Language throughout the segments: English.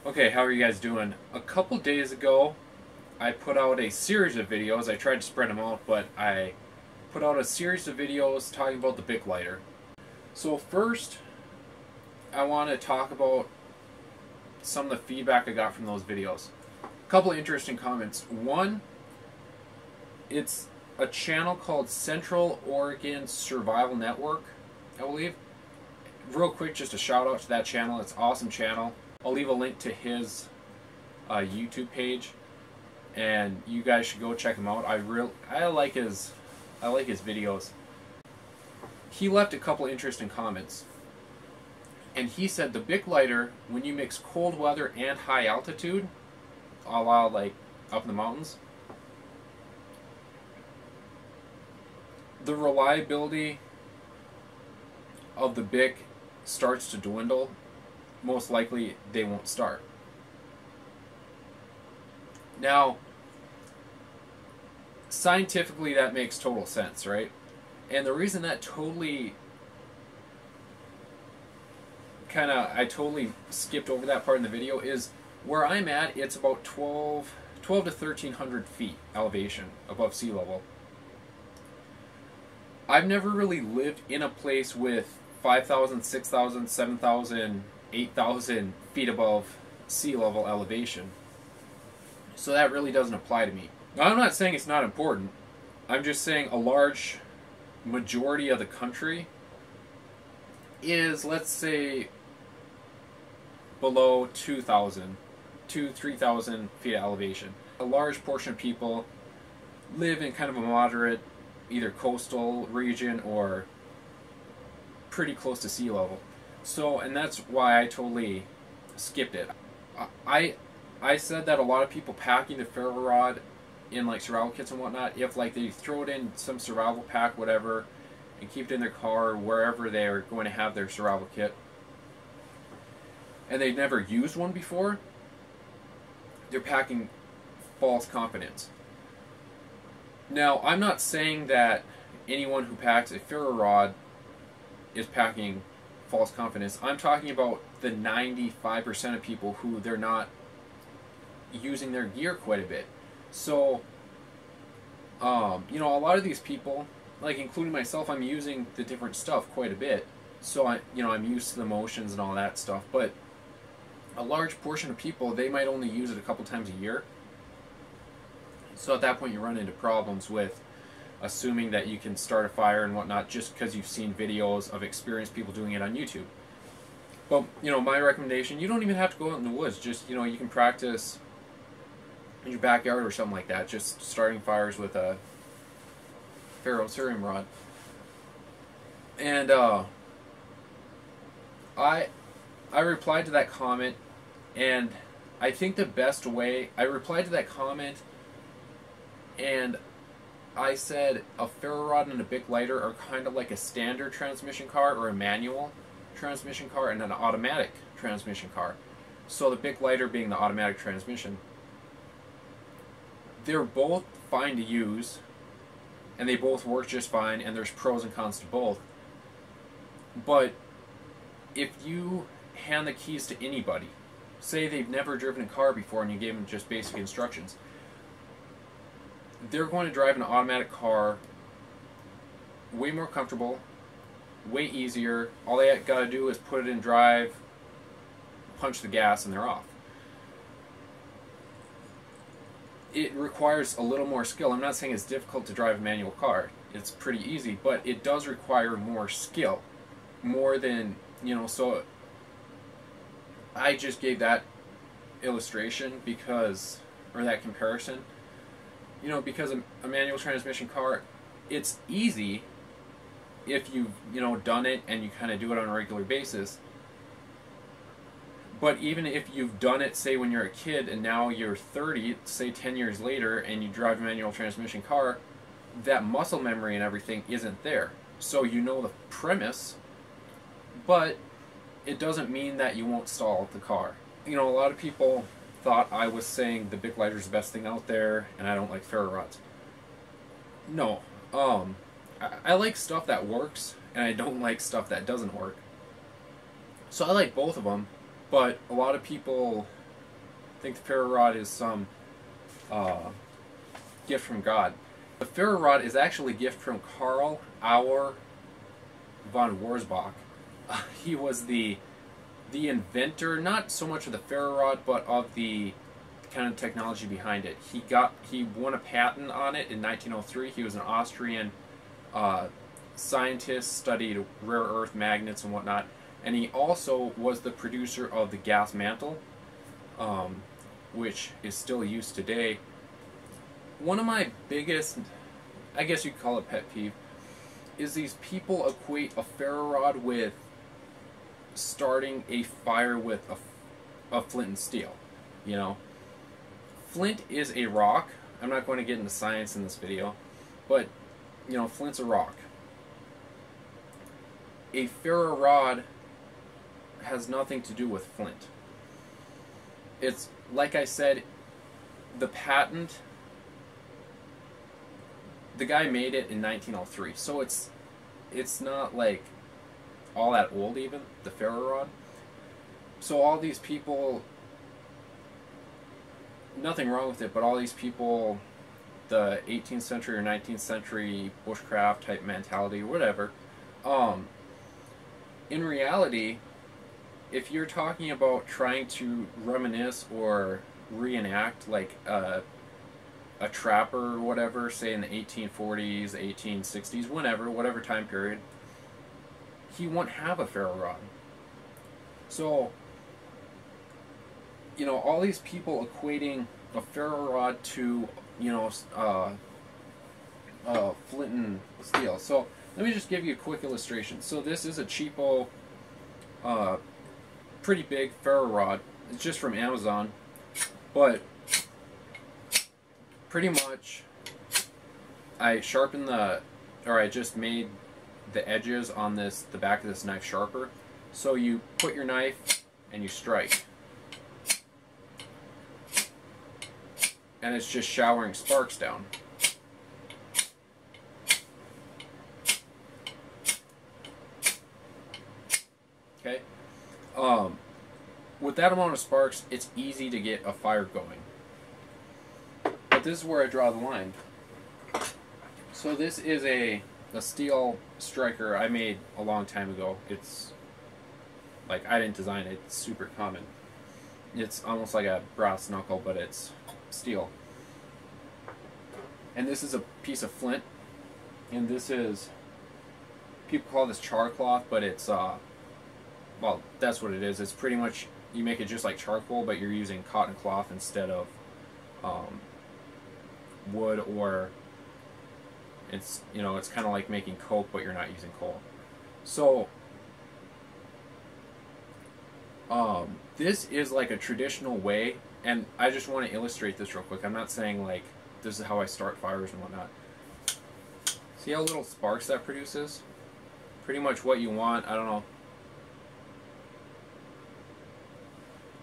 Okay, how are you guys doing? A couple days ago, I put out a series of videos. I tried to spread them out, but I put out a series of videos talking about the Bic lighter. So first, I want to talk about some of the feedback I got from those videos. A couple of interesting comments. One, it's a channel called Central Oregon Survival Network, I believe. Real quick, just a shout out to that channel. It's an awesome channel. I'll leave a link to his YouTube page, and you guys should go check him out. I like his videos. He left a couple interesting comments, and he said the Bic lighter, when you mix cold weather and high altitude, a la like up in the mountains, the reliability of the Bic starts to dwindle. Most likely they won't start. Now, scientifically that makes total sense, right? And the reason that I totally skipped over that part in the video is where I'm at, it's about 12 to 1,300 feet elevation above sea level. I've never really lived in a place with 5,000, 6,000, 7,000, 8,000 feet above sea level elevation. So that really doesn't apply to me. Now, I'm not saying it's not important. I'm just saying a large majority of the country is, let's say, below 2,000 to 3,000 feet of elevation. A large portion of people live in kind of a moderate, either coastal region or pretty close to sea level. So, and that's why I totally skipped it. I said that a lot of people packing the ferro rod in like survival kits and whatnot, if like they throw it in some survival pack, whatever, and keep it in their car or wherever they're going to have their survival kit, and they've never used one before, they're packing false confidence. Now, I'm not saying that anyone who packs a ferro rod is packing false confidence. I'm talking about the 95% of people who they're not using their gear quite a bit. So, you know, a lot of these people, like including myself, I'm using the different stuff quite a bit. So I'm used to the motions and all that stuff. But a large portion of people, they might only use it a couple times a year. So at that point, you run into problems with assuming that you can start a fire and whatnot just because you've seen videos of experienced people doing it on YouTube. But, you know, my recommendation, you don't even have to go out in the woods. Just, you know, you can practice in your backyard or something like that, just starting fires with a ferrocerium rod. And I replied to that comment, and I think the best way, I replied to that comment, and I said a ferro rod and a Bic lighter are kind of like a standard transmission car or a manual transmission car and an automatic transmission car. So the Bic lighter being the automatic transmission. They're both fine to use, and they both work just fine, and there's pros and cons to both. But if you hand the keys to anybody, say they've never driven a car before and you gave them just basic instructions, they're going to drive an automatic car way more comfortable, way easier. All they got to do is put it in drive, punch the gas, and they're off. It requires a little more skill. I'm not saying it's difficult to drive a manual car. It's pretty easy, but it does require more skill. More than, you know, so I just gave that illustration because, or that comparison, you know, because a manual transmission car, it's easy if you've, you know, done it and you kind of do it on a regular basis. But even if you've done it, say, when you're a kid and now you're 30, say 10 years later, and you drive a manual transmission car, that muscle memory and everything isn't there. So you know the premise, but it doesn't mean that you won't stall the car. You know, a lot of people thought I was saying the Bic lighter is the best thing out there, and I don't like ferro rods. No. I like stuff that works, and I don't like stuff that doesn't work. So I like both of them, but a lot of people think the ferro rod is some gift from God. The ferro rod is actually a gift from Karl Auer von Wurzbach. He was the inventor, not so much of the ferro rod, but of the kind of technology behind it. He won a patent on it in 1903. He was an Austrian scientist, studied rare earth magnets and whatnot, and he also was the producer of the gas mantle, which is still used today. One of my biggest, I guess you could call it pet peeve, is these people equate a ferro rod with starting a fire with a flint and steel. You know, flint is a rock. I'm not going to get into science in this video, but you know, flint's a rock. A ferro rod has nothing to do with flint. It's like I said, the patent, the guy made it in 1903, so it's not like all that old, even the ferro rod. So all these people, nothing wrong with it, but all these people, the 18th century or 19th century bushcraft type mentality or whatever, in reality, if you're talking about trying to reminisce or reenact like a trapper or whatever, say in the 1840s, 1860s, whatever time period, he won't have a ferro rod. So, you know, all these people equating a ferro rod to, you know, flint and steel. So let me just give you a quick illustration. So this is a cheapo, pretty big ferro rod. It's just from Amazon, but pretty much I just made the edges on the back of this knife sharper. So you put your knife and you strike, and it's just showering sparks down. Okay, with that amount of sparks, it's easy to get a fire going. But this is where I draw the line. So this is a steel striker I made a long time ago. It's like, I didn't design it, it's super common. It's almost like a brass knuckle, but it's steel. And this is a piece of flint, and this is, people call this char cloth, but it's well, that's what it is. It's pretty much, you make it just like charcoal, but you're using cotton cloth instead of wood, or it's, you know, it's kind of like making coke, but you're not using coal. So this is like a traditional way, and I just want to illustrate this real quick. I'm not saying like this is how I start fires and whatnot. See how little sparks that produces? Pretty much what you want. I don't know.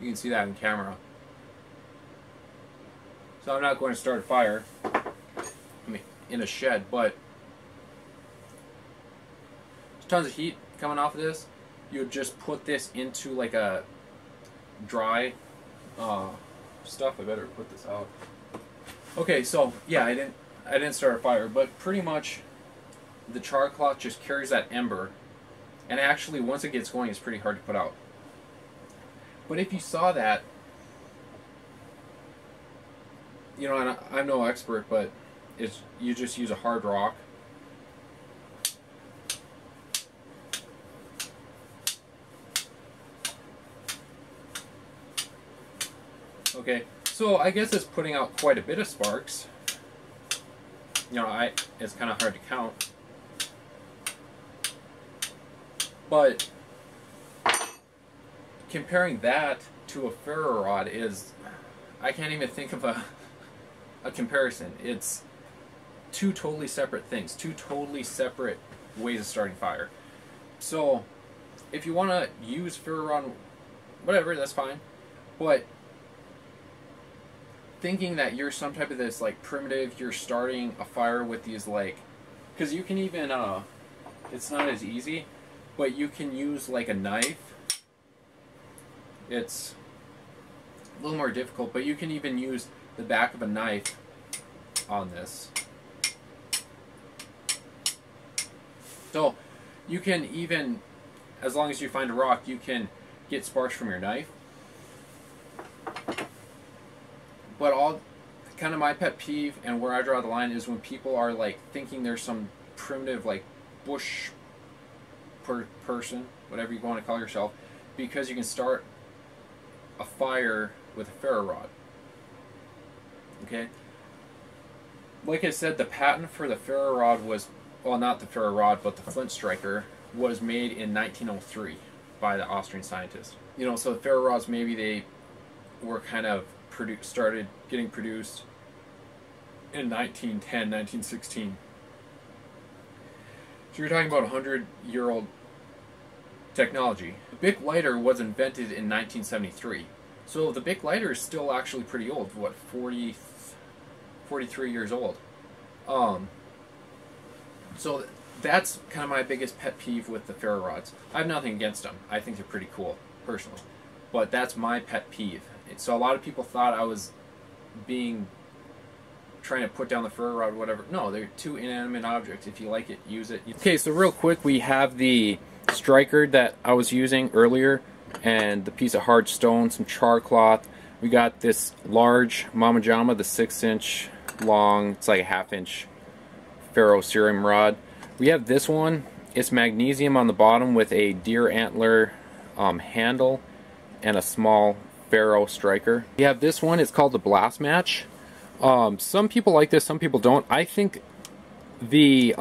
You can see that in camera. So I'm not going to start a fire, I mean, in a shed, but there's tons of heat coming off of this. You would just put this into like a dry stuff. I better put this out. Okay, so yeah, I didn't start a fire, but pretty much the char cloth just carries that ember, and actually once it gets going, it's pretty hard to put out. But if you saw that, you know, and I'm no expert, but it's, you just use a hard rock. Okay, so I guess it's putting out quite a bit of sparks. You know, it's kind of hard to count. But comparing that to a ferro rod is, I can't even think of a comparison. It's two totally separate things, two totally separate ways of starting fire. So if you want to use ferro rod, whatever, that's fine. But thinking that you're some type of this like primitive, you're starting a fire with these like, because you can even, it's not as easy, but you can use like a knife. It's a little more difficult, but you can even use the back of a knife on this. So you can even, as long as you find a rock, you can get sparks from your knife. But all kind of my pet peeve and where I draw the line is when people are like thinking there's some primitive like bush person, whatever you want to call yourself, because you can start a fire with a ferro rod. Okay? Like I said, the patent for the ferro rod was, well, not the ferro rod, but the flint striker was made in 1903 by the Austrian scientist. You know, so the ferro rods, maybe they were kind of started getting produced in 1910, 1916. So you're talking about 100-year-old technology. The Bic lighter was invented in 1973. So the Bic lighter is still actually pretty old. What, 43 years old. So that's kind of my biggest pet peeve with the ferro rods. I have nothing against them. I think they're pretty cool, personally. But that's my pet peeve. So a lot of people thought I was trying to put down the ferro rod or whatever. No, they're two inanimate objects. If you like it, use it. Okay, so real quick, we have the striker that I was using earlier, and the piece of hard stone, some char cloth. We got this large Mama Jama, the 6-inch long, it's like a 1/2-inch ferrocerium rod. We have this one. It's magnesium on the bottom with a deer antler handle and a small ferro striker. We have this one. It's called the Blast Match. Some people like this, some people don't. I think the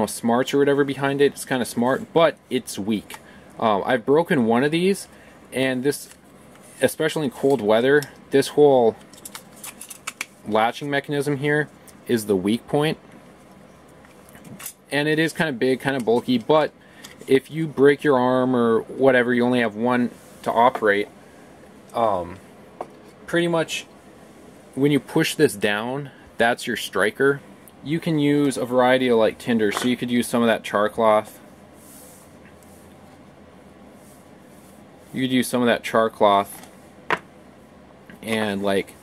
smarts or whatever behind it is kind of smart, but it's weak. I've broken one of these, and this, especially in cold weather, this whole latching mechanism here is the weak point. And it is kind of big, kind of bulky, but if you break your arm or whatever, you only have one to operate. Pretty much when you push this down, that's your striker. You can use a variety of like tinder, so you could use some of that char cloth. You could use some of that char cloth, and like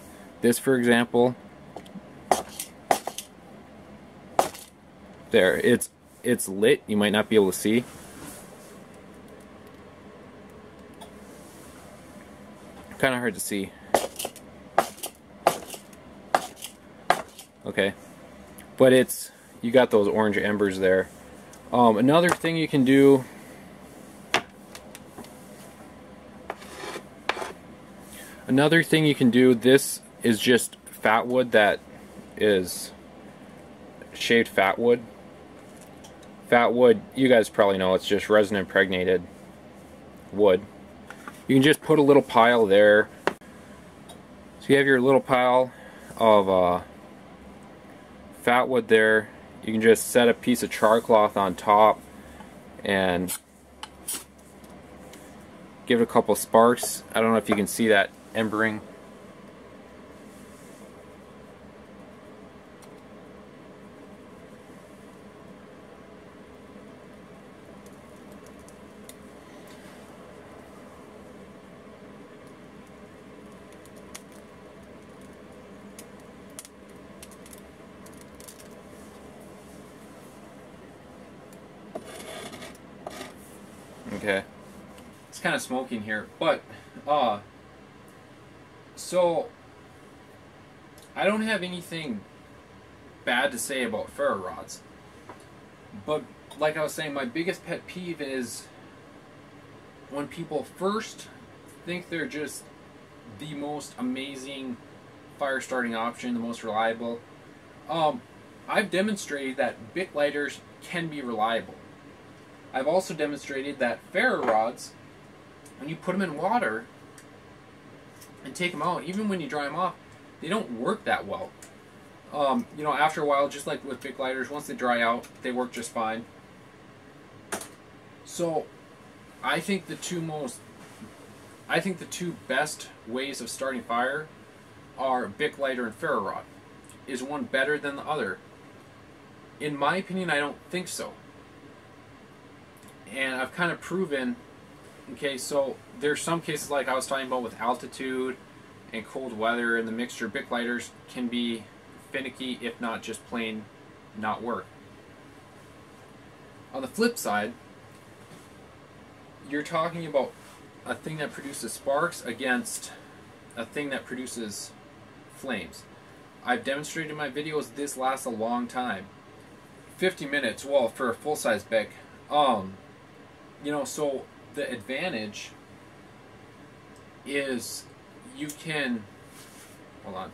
this, for example. There, it's lit. You might not be able to see. Kind of hard to see. Okay, but you got those orange embers there. Another thing you can do. This is just fat wood that is shaved fat wood. Fat wood, you guys probably know, it's just resin impregnated wood. You can just put a little pile there. So you have your little pile of fat wood there. You can just set a piece of char cloth on top and give it a couple sparks. I don't know if you can see that embering. Okay, it's kind of smoky in here, but so I don't have anything bad to say about ferro rods, but like I was saying, my biggest pet peeve is when people first think they're just the most amazing fire starting option, the most reliable. I've demonstrated that Bic lighters can be reliable. I've also demonstrated that ferro rods, when you put them in water and take them out, even when you dry them off, they don't work that well. After a while, just like with Bic lighters, once they dry out, they work just fine. So, I think the two best ways of starting fire are Bic lighter and ferro rod. Is one better than the other? In my opinion, I don't think so. And I've kind of proven, okay, so there's some cases like I was talking about with altitude and cold weather, and the mixture Bic lighters can be finicky, if not just plain not work. On the flip side, you're talking about a thing that produces sparks against a thing that produces flames. I've demonstrated in my videos this lasts a long time. 50 minutes, well, for a full-size Bic. You know, so the advantage is you can, hold on,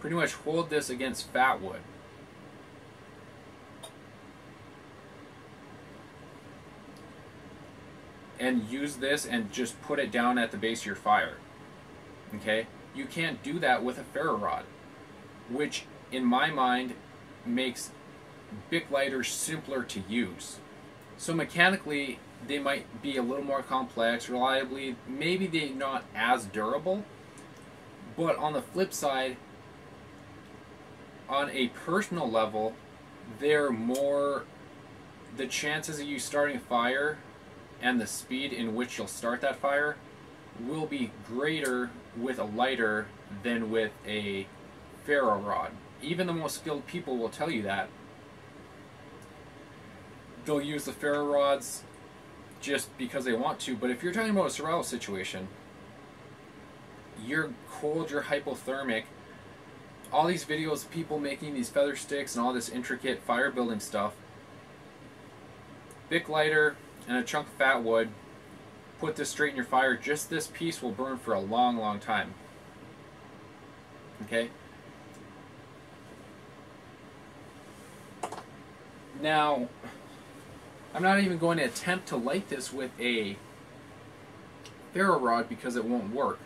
pretty much hold this against fat wood. And use this and just put it down at the base of your fire. Okay? You can't do that with a ferro rod, which in my mind makes Bic lighters simpler to use. So mechanically they might be a little more complex, reliably maybe they're not as durable, but on the flip side, on a personal level, they're more, the chances of you starting a fire and the speed in which you'll start that fire will be greater with a lighter than with a ferro rod. Even the most skilled people will tell you that. They'll use the ferro rods just because they want to, but if you're talking about a survival situation, you're cold, you're hypothermic, all these videos of people making these feather sticks and all this intricate fire building stuff, Bic lighter and a chunk of fat wood, put this straight in your fire, just this piece will burn for a long, long time. Okay? Now, I'm not even going to attempt to light this with a ferro rod because it won't work.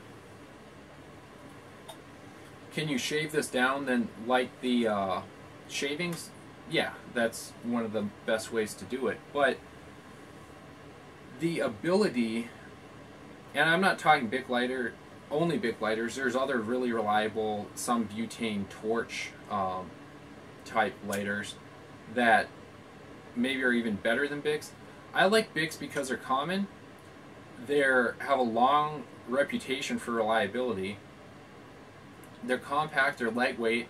Can you shave this down, then light the shavings? Yeah, that's one of the best ways to do it. But the ability, and I'm not talking Bic lighter, only Bic lighters, there's other really reliable, some butane torch type lighters that maybe are even better than Bics. I like Bics because they're common, they have a long reputation for reliability, they're compact, they're lightweight.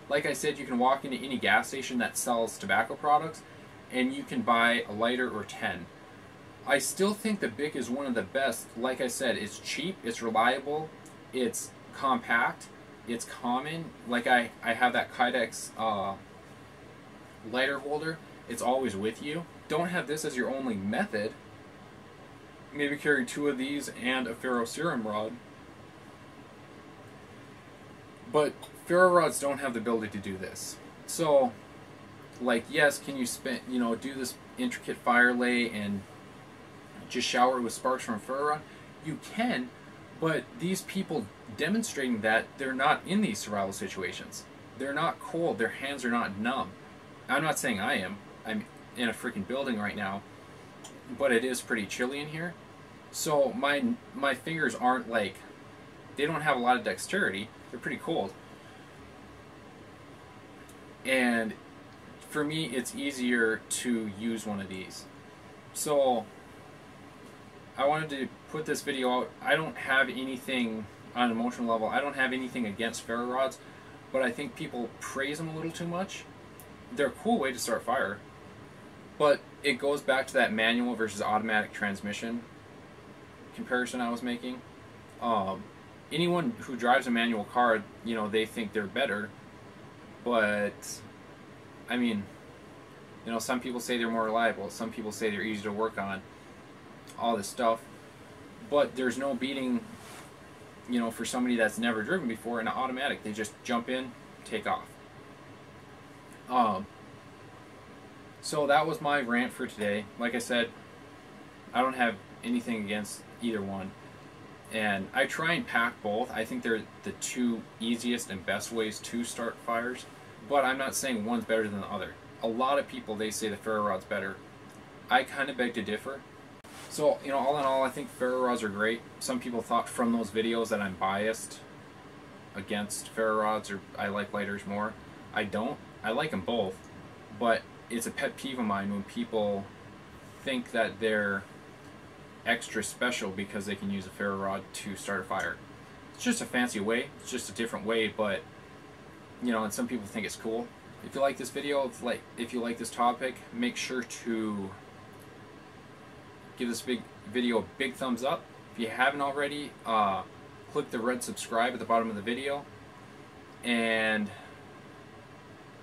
Like I said, you can walk into any gas station that sells tobacco products and you can buy a lighter or 10. I still think the Bic is one of the best. Like I said, it's cheap, it's reliable, it's compact, it's common. Like I have that Kydex lighter holder, it's always with you. Don't have this as your only method. Maybe carry 2 of these and a ferroceram rod. But ferro rods don't have the ability to do this. So, like, yes, can you do this intricate fire lay and just shower it with sparks from a ferro rod? You can, but these people demonstrating that, they're not in these survival situations. They're not cold, their hands are not numb. I'm not saying I am. I'm in a freaking building right now, but it is pretty chilly in here. So my fingers aren't like, they don't have a lot of dexterity. They're pretty cold. And for me, it's easier to use one of these. So I wanted to put this video out. I don't have anything on an emotional level. I don't have anything against ferro rods, but I think people praise them a little too much. They're a cool way to start fire, but it goes back to that manual versus automatic transmission comparison I was making. Anyone who drives a manual car, they think they're better, but I mean, some people say they're more reliable, some people say they're easier to work on, all this stuff, but there's no beating, for somebody that's never driven before an automatic. They just jump in, take off. So that was my rant for today. Like I said, I don't have anything against either one. And I try and pack both. I think they're the 2 easiest and best ways to start fires. But I'm not saying one's better than the other. A lot of people, they say the ferro rod's better. I kind of beg to differ. So, all in all, I think ferro rods are great. Some people thought from those videos that I'm biased against ferro rods, or I like lighters more. I don't. I like them both. But it's a pet peeve of mine when people think that they're extra special because they can use a ferro rod to start a fire. It's just a fancy way, it's just a different way, but you know, and some people think it's cool. If you like this video, if you like this topic, make sure to give this video a big thumbs up. If you haven't already, click the red subscribe at the bottom of the video, and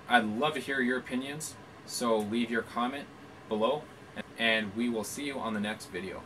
I'd love to hear your opinions, so leave your comment below, and we will see you on the next video.